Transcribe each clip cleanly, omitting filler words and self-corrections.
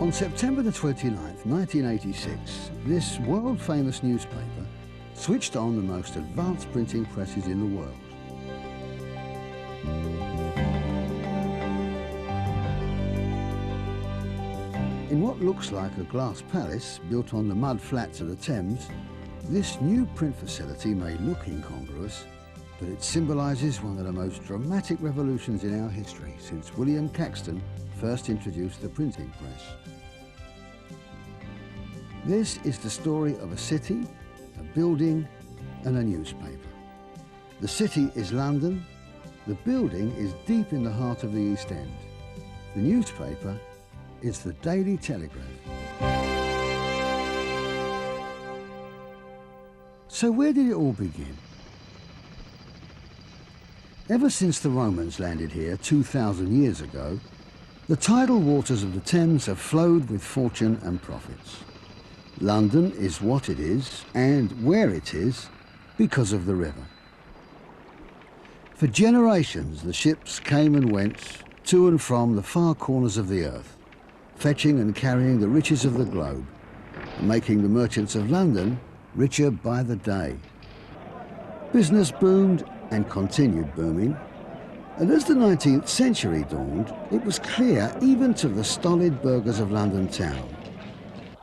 On September the 29th, 1986, this world-famous newspaper switched on the most advanced printing presses in the world. In what looks like a glass palace built on the mud flats of the Thames, this new print facility may look incongruous, but it symbolises one of the most dramatic revolutions in our history since William Caxton first introduced the printing press. This is the story of a city, a building and a newspaper. The city is London, the building is deep in the heart of the East End. The newspaper is the Daily Telegraph. So where did it all begin? Ever since the Romans landed here 2,000 years ago, the tidal waters of the Thames have flowed with fortune and profits. London is what it is and where it is because of the river. For generations, the ships came and went to and from the far corners of the earth, fetching and carrying the riches of the globe, and making the merchants of London richer by the day. Business boomed and continued booming, and as the 19th century dawned, it was clear even to the stolid burghers of London town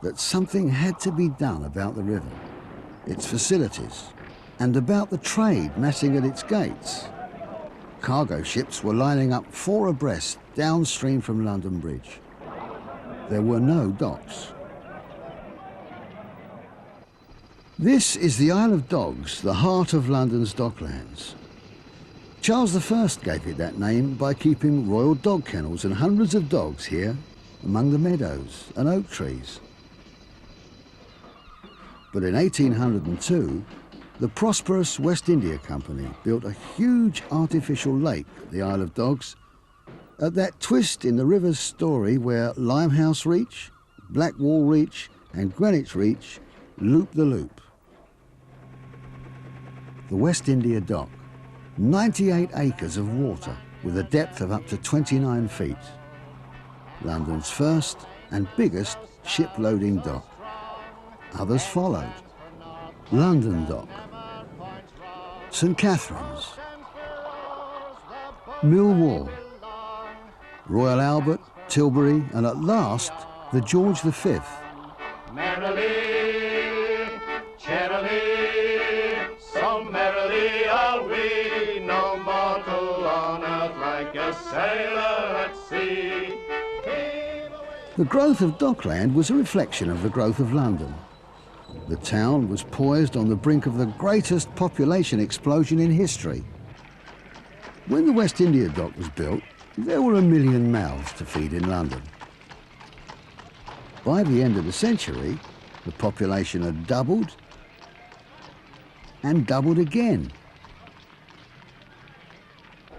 that something had to be done about the river, its facilities, and about the trade massing at its gates. Cargo ships were lining up 4 abreast downstream from London Bridge. There were no docks. This is the Isle of Dogs, the heart of London's Docklands. Charles I gave it that name by keeping royal dog kennels and hundreds of dogs here among the meadows and oak trees. But in 1802, the prosperous West India Company built a huge artificial lake, the Isle of Dogs, at that twist in the river's story where Limehouse Reach, Blackwall Reach and Greenwich Reach loop the loop. The West India Dock, 98 acres of water with a depth of up to 29 feet. London's first and biggest ship-loading dock. Others followed. London Dock, St Catherine's, Millwall, Royal Albert, Tilbury, and at last, the George V. Merrily, cheerily, so merrily are we, no mortal on earth like a sailor at sea. The growth of Dockland was a reflection of the growth of London. The town was poised on the brink of the greatest population explosion in history. When the West India Dock was built, there were 1 million mouths to feed in London. By the end of the century, the population had doubled and doubled again.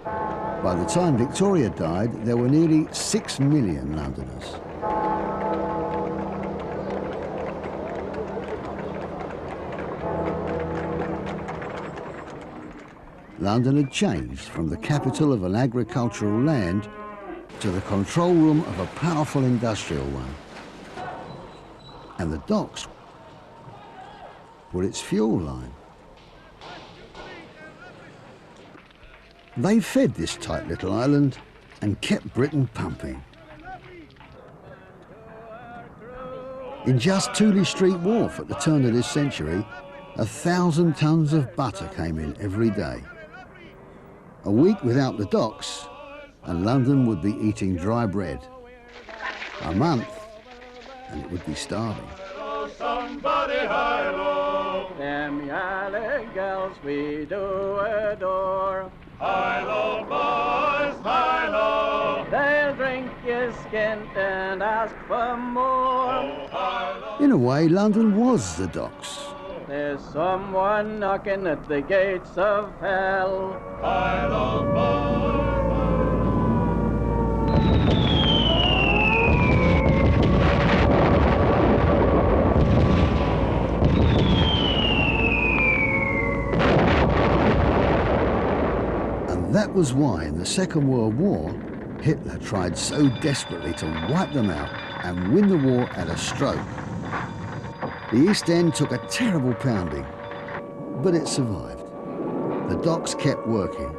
By the time Victoria died, there were nearly 6 million Londoners. London had changed from the capital of an agricultural land to the control room of a powerful industrial one. And the docks were its fuel line. They fed this tight little island and kept Britain pumping. In just Tooley Street Wharf at the turn of this century, 1,000 tons of butter came in every day. A week without the docks, and London would be eating dry bread. A month, and it would be starving. Somebody high-low. Them yellow girls we do adore. High-low, boys, high-low. They'll drink your skin and ask for more. Oh, high-low. In a way, London was the docks. There's someone knocking at the gates of hell. High-low, boys. And that was why in the Second World War, Hitler tried so desperately to wipe them out and win the war at a stroke. The East End took a terrible pounding, but it survived. The docks kept working,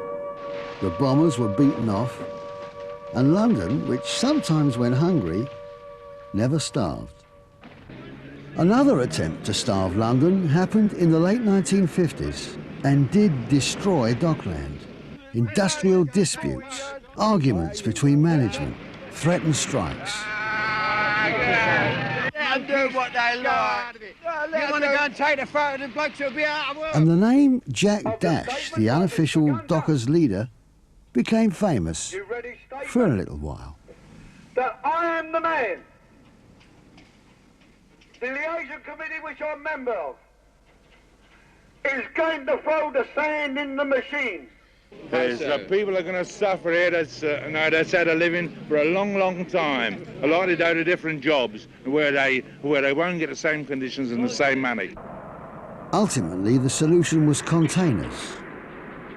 the bombers were beaten off, and London, which sometimes went hungry, never starved. Another attempt to starve London happened in the late 1950s and did destroy Dockland. Industrial disputes, arguments between management, threatened strikes. They'll do what they like. You want to go and take a photo, the blokes will be out of work. And the name Jack Dash, the unofficial Dockers leader, became famous for a little while. That I am the man. The liaison committee which I'm member of is going to throw the sand in the machines. People are going to suffer here that's had a living for a long, long time. A lot of go to different jobs where they won't get the same conditions and the same money. Ultimately, the solution was containers.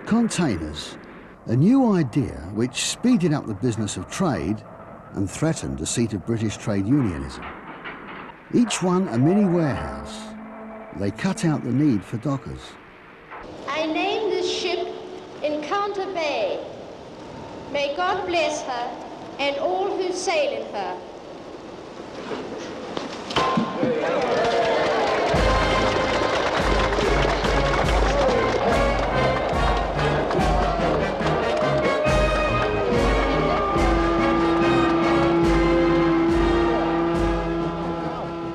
Containers, a new idea which speeded up the business of trade and threatened the seat of British trade unionism. Each one a mini warehouse, they cut out the need for dockers. I named this ship Encounter Bay. May God bless her and all who sail in her.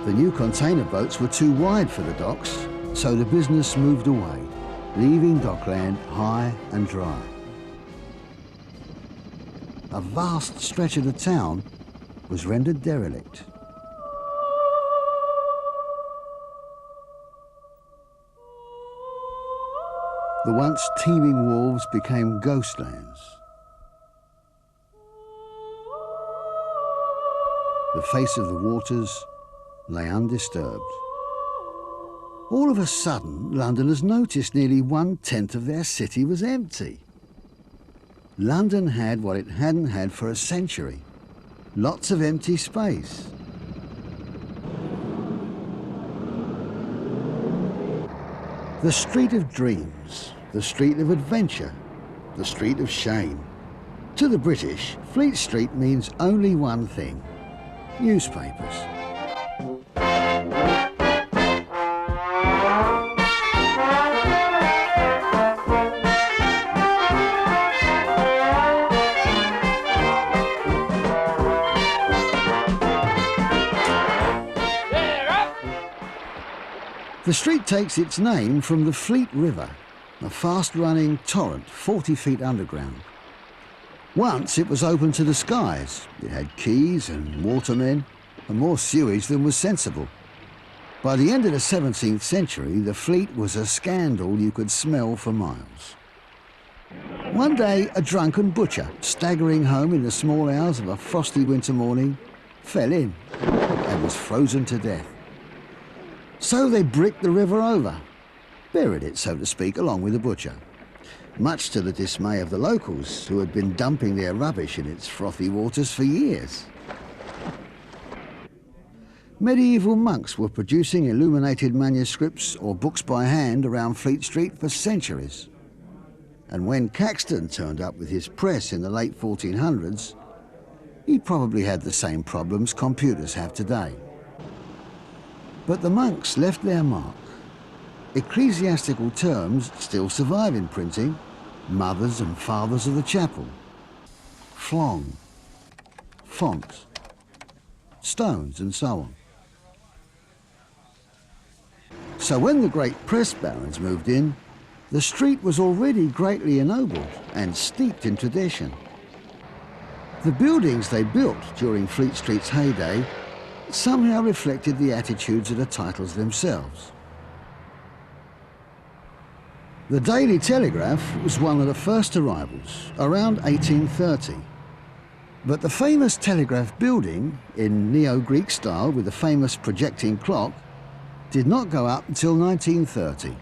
The new container boats were too wide for the docks, so the business moved away, leaving Dockland high and dry. A vast stretch of the town was rendered derelict. The once teeming wharves became ghostlands. The face of the waters lay undisturbed. All of a sudden, Londoners noticed nearly 1/10 of their city was empty. London had what it hadn't had for a century, lots of empty space. The street of dreams, the street of adventure, the street of shame. To the British, Fleet Street means only one thing: newspapers. The street takes its name from the Fleet River, a fast-running torrent 40 feet underground. Once it was open to the skies. It had quays and watermen and more sewage than was sensible. By the end of the 17th century, the Fleet was a scandal you could smell for miles. One day, a drunken butcher, staggering home in the small hours of a frosty winter morning, fell in and was frozen to death. So they bricked the river over, buried it, so to speak, along with the butcher, much to the dismay of the locals, who had been dumping their rubbish in its frothy waters for years. Medieval monks were producing illuminated manuscripts or books by hand around Fleet Street for centuries. And when Caxton turned up with his press in the late 1400s, he probably had the same problems computers have today. But the monks left their mark. Ecclesiastical terms still survive in printing: mothers and fathers of the chapel, flong, font, stones, and so on. So when the great press barons moved in, the street was already greatly ennobled and steeped in tradition. The buildings they built during Fleet Street's heyday somehow reflected the attitudes of the titles themselves. The Daily Telegraph was one of the first arrivals, around 1830. But the famous Telegraph building, in Neo-Greek style with the famous projecting clock, did not go up until 1930.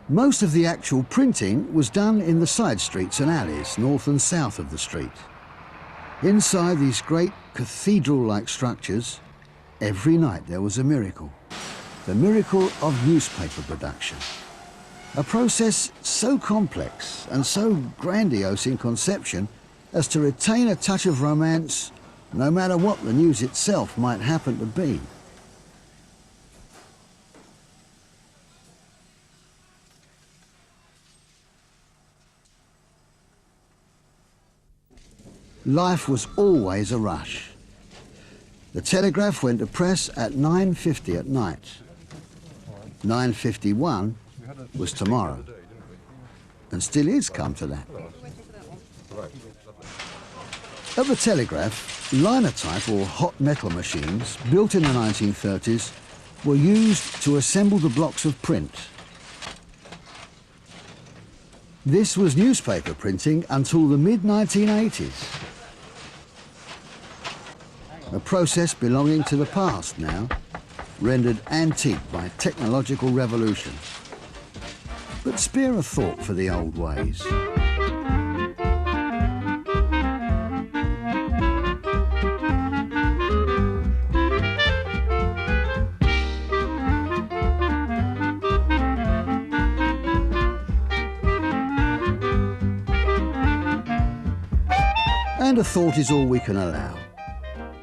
Most of the actual printing was done in the side streets and alleys, north and south of the street. Inside these great cathedral-like structures, every night there was a miracle. The miracle of newspaper production. A process so complex and so grandiose in conception as to retain a touch of romance no matter what the news itself might happen to be. Life was always a rush. The Telegraph went to press at 9:50 at night. 9:51 was tomorrow, and still is come to that. At the Telegraph, linotype or hot metal machines built in the 1930s were used to assemble the blocks of print. This was newspaper printing until the mid-1980s. A process belonging to the past now, rendered antique by technological revolution. But spare a thought for the old ways. And a thought is all we can allow.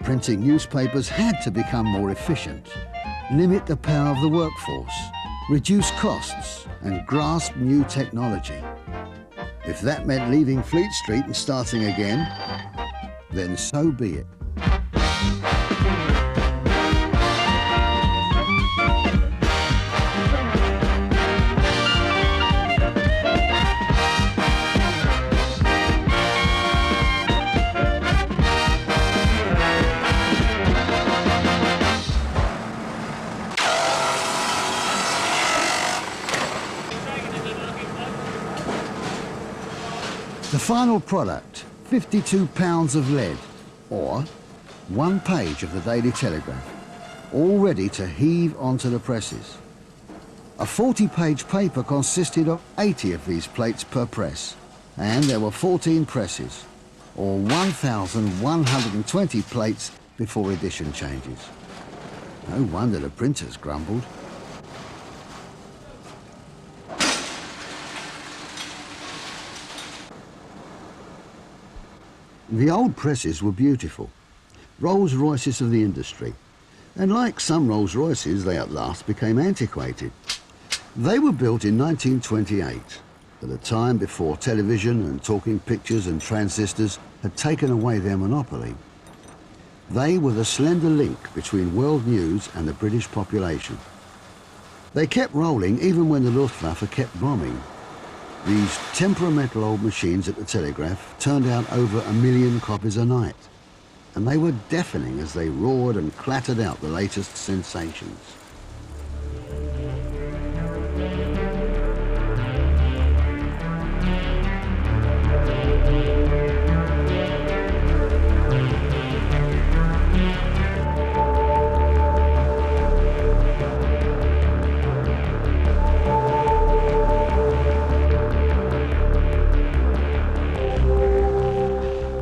Printing newspapers had to become more efficient, limit the power of the workforce, reduce costs, and grasp new technology. If that meant leaving Fleet Street and starting again, then so be it. The final product, 52 pounds of lead, or 1 page of the Daily Telegraph, all ready to heave onto the presses. A 40-page paper consisted of 80 of these plates per press, and there were 14 presses, or 1,120 plates before edition changes. No wonder the printers grumbled. The old presses were beautiful, Rolls-Royces of the industry, and like some Rolls-Royces, they at last became antiquated. They were built in 1928, at a time before television and talking pictures and transistors had taken away their monopoly. They were the slender link between world news and the British population. They kept rolling even when the Luftwaffe kept bombing. These temperamental old machines at the Telegraph turned out over 1 million copies a night, and they were deafening as they roared and clattered out the latest sensations.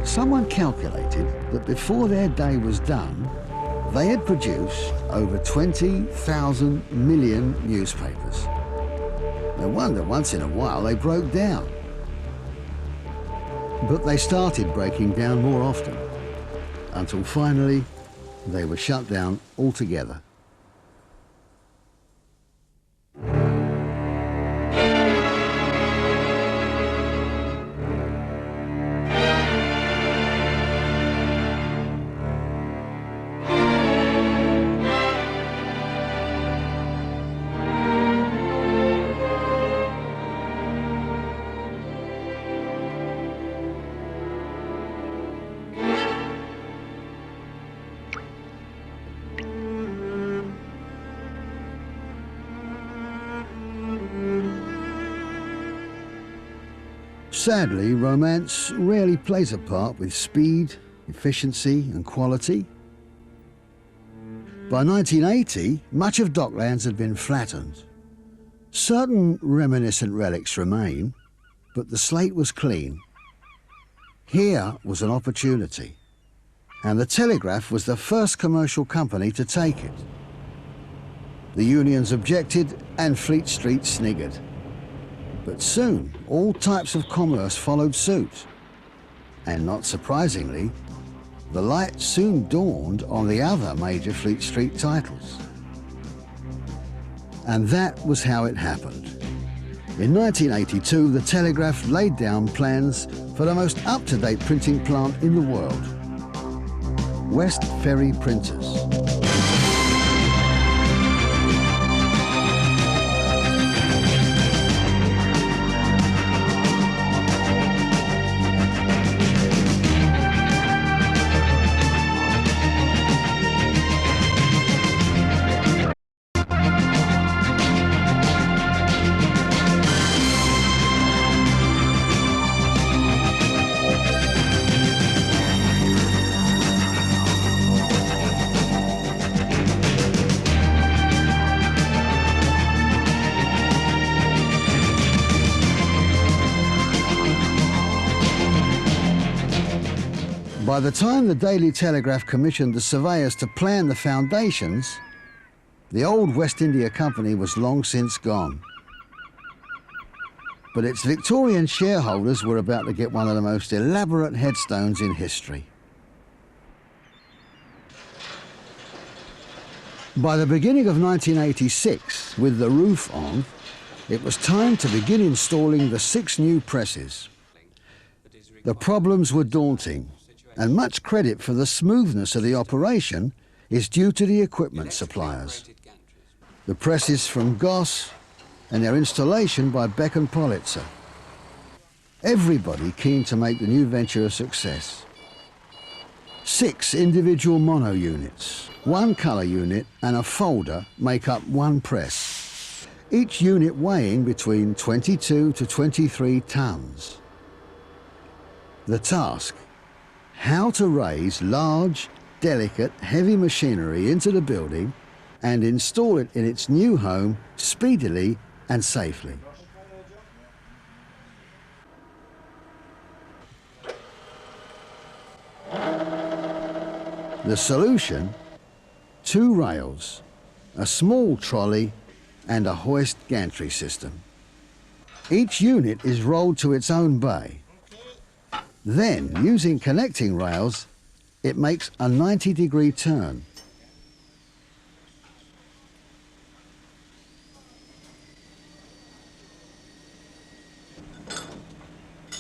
Someone calculated that before their day was done, they had produced over 20,000 million newspapers. No wonder once in a while they broke down. But they started breaking down more often, until finally they were shut down altogether. Sadly, romance rarely plays a part with speed, efficiency and quality. By 1980, much of Docklands had been flattened. Certain reminiscent relics remain, but the slate was clean. Here was an opportunity. and the Telegraph was the first commercial company to take it. The unions objected and Fleet Street sniggered. But soon, all types of commerce followed suit. And not surprisingly, the light soon dawned on the other major Fleet Street titles. And that was how it happened. In 1982, the Telegraph laid down plans for the most up-to-date printing plant in the world, Westferry Printers. By the time the Daily Telegraph commissioned the surveyors to plan the foundations, the old West India Company was long since gone. But its Victorian shareholders were about to get one of the most elaborate headstones in history. By the beginning of 1986, with the roof on, it was time to begin installing the 6 new presses. The problems were daunting, and much credit for the smoothness of the operation is due to the equipment suppliers. The presses from Goss and their installation by Beck and Politzer. Everybody keen to make the new venture a success. 6 individual mono units, 1 colour unit and a folder make up 1 press, each unit weighing between 22 to 23 tonnes. The task: how to raise large, delicate, heavy machinery into the building and install it in its new home speedily and safely. The solution: 2 rails, a small trolley and a hoist gantry system. Each unit is rolled to its own bay. Then, using connecting rails, it makes a 90-degree turn.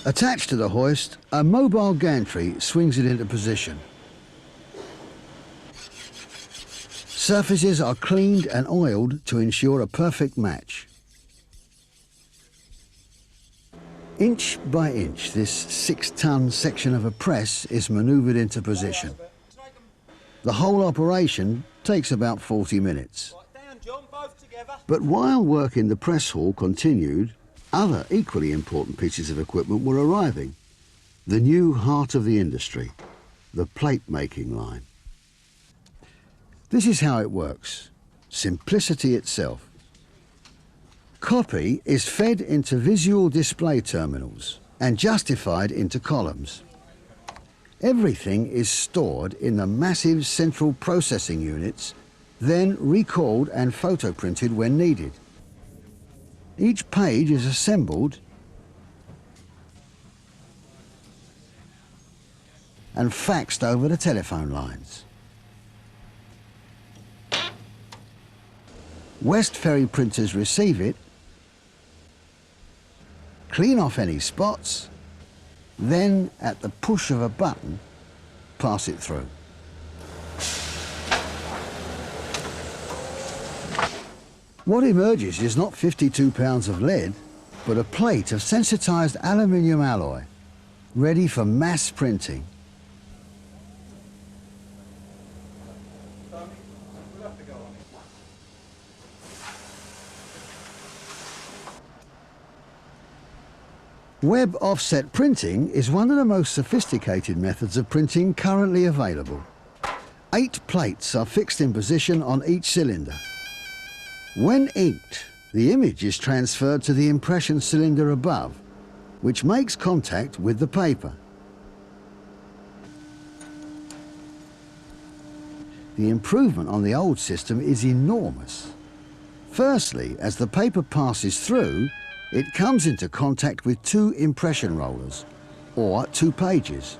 Attached to the hoist, a mobile gantry swings it into position. Surfaces are cleaned and oiled to ensure a perfect match. Inch by inch, this 6-ton section of a press is manoeuvred into position. The whole operation takes about 40 minutes. But while work in the press hall continued, other equally important pieces of equipment were arriving. The new heart of the industry, the plate-making line. This is how it works. Simplicity itself. Copy is fed into visual display terminals and justified into columns. Everything is stored in the massive central processing units, then recalled and photoprinted when needed. Each page is assembled and faxed over the telephone lines. Westferry printers receive it, clean off any spots, then, at the push of a button, pass it through. What emerges is not 52 pounds of lead, but a plate of sensitised aluminium alloy, ready for mass printing. Web offset printing is one of the most sophisticated methods of printing currently available. 8 plates are fixed in position on each cylinder. When inked, the image is transferred to the impression cylinder above, which makes contact with the paper. The improvement on the old system is enormous. Firstly, as the paper passes through, it comes into contact with two impression rollers, or two pages,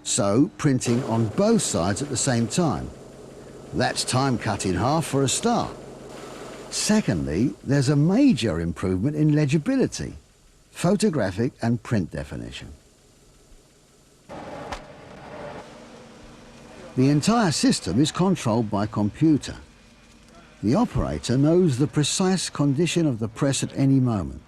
so printing on both sides at the same time. That's time cut in half for a start. Secondly, there's a major improvement in legibility, photographic and print definition. The entire system is controlled by computer. The operator knows the precise condition of the press at any moment.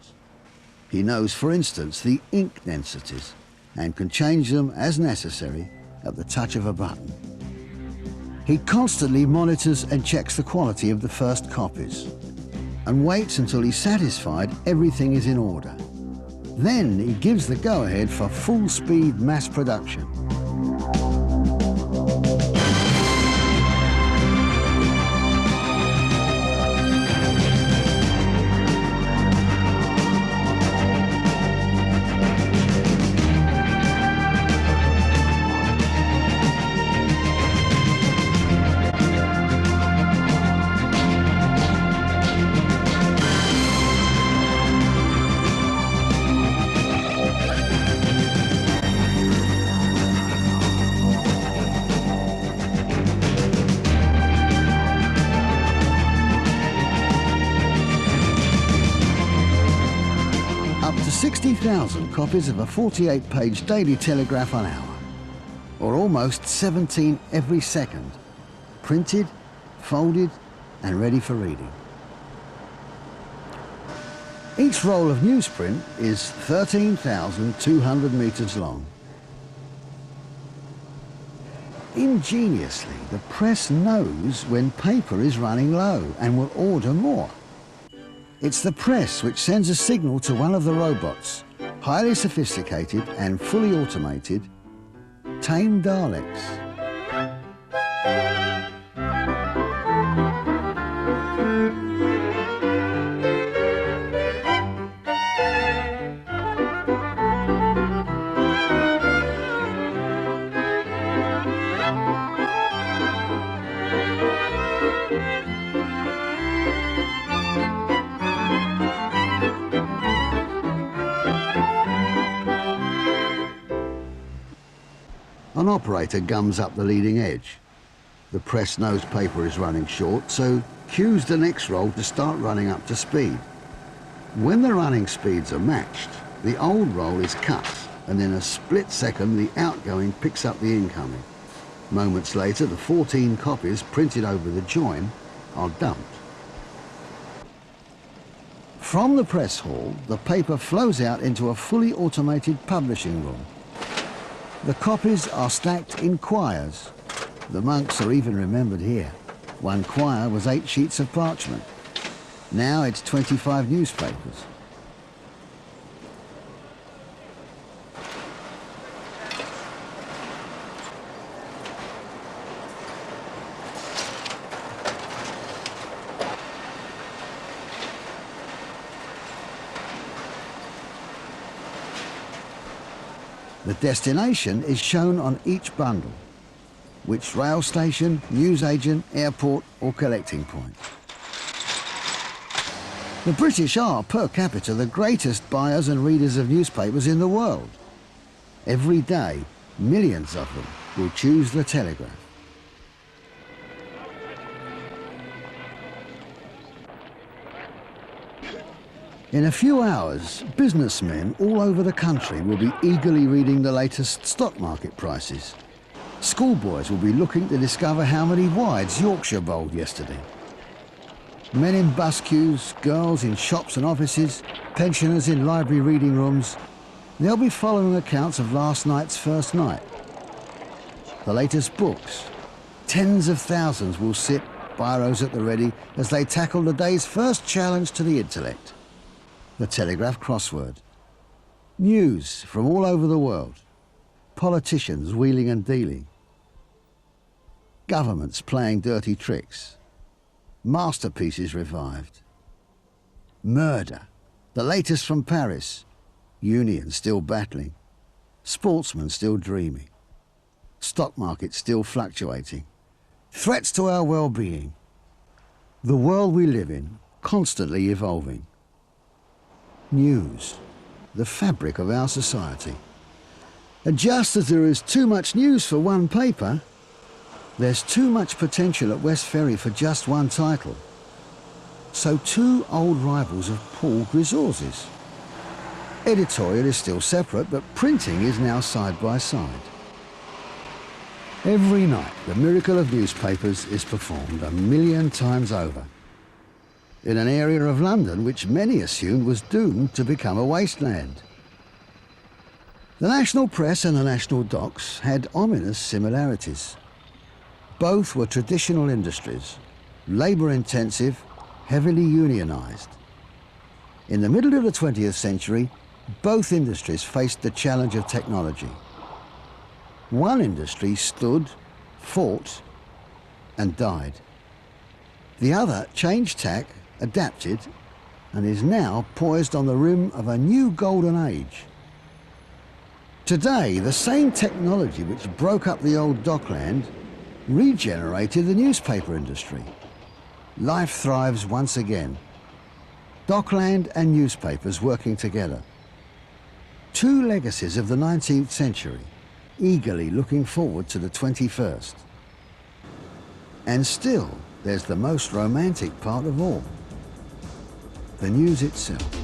He knows, for instance, the ink densities and can change them as necessary at the touch of a button. He constantly monitors and checks the quality of the first copies and waits until he's satisfied everything is in order. Then he gives the go-ahead for full-speed mass production. Up to 60,000 copies of a 48-page Daily Telegraph an hour, or almost 17 every second, printed, folded and ready for reading. Each roll of newsprint is 13,200 metres long. Ingeniously, the press knows when paper is running low and will order more. It's the press which sends a signal to one of the robots, highly sophisticated and fully automated, tame derelict. An operator gums up the leading edge. The press knows paper is running short, so cues the next roll to start running up to speed. When the running speeds are matched, the old roll is cut, and in a split second the outgoing picks up the incoming. Moments later, the 14 copies printed over the join are dumped. From the press hall, the paper flows out into a fully automated publishing room. The copies are stacked in quires. The monks are even remembered here. One quire was 8 sheets of parchment. Now it's 25 newspapers. The destination is shown on each bundle, which rail station, newsagent, airport or collecting point. The British are, per capita, the greatest buyers and readers of newspapers in the world. Every day, millions of them will choose the Telegraph. In a few hours, businessmen all over the country will be eagerly reading the latest stock market prices. Schoolboys will be looking to discover how many wides Yorkshire bowled yesterday. Men in bus queues, girls in shops and offices, pensioners in library reading rooms. They'll be following accounts of last night's first night. The latest books. Tens of thousands will sit, biros at the ready, as they tackle the day's first challenge to the intellect. The Telegraph crossword. News from all over the world. Politicians wheeling and dealing. Governments playing dirty tricks. Masterpieces revived. Murder. The latest from Paris. Unions still battling. Sportsmen still dreaming. Stock market still fluctuating. threats to our well-being, the world we live in, constantly evolving. News, the fabric of our society. And just as there is too much news for one paper, there's too much potential at Westferry for just one title. So two old rivals have pooled resources. Editorial is still separate, but printing is now side by side. Every night, the miracle of newspapers is performed 1,000,000 times over, in an area of London which many assumed was doomed to become a wasteland. The national press and the national docks had ominous similarities. Both were traditional industries, labour-intensive, heavily unionised. In the middle of the 20th century, both industries faced the challenge of technology. One industry stood, fought, and died. The other changed tack, adapted, and is now poised on the rim of a new golden age. Today, the same technology which broke up the old Dockland regenerated the newspaper industry. Life thrives once again. Dockland and newspapers working together. Two legacies of the 19th century, eagerly looking forward to the 21st. And still, there's the most romantic part of all, the news itself.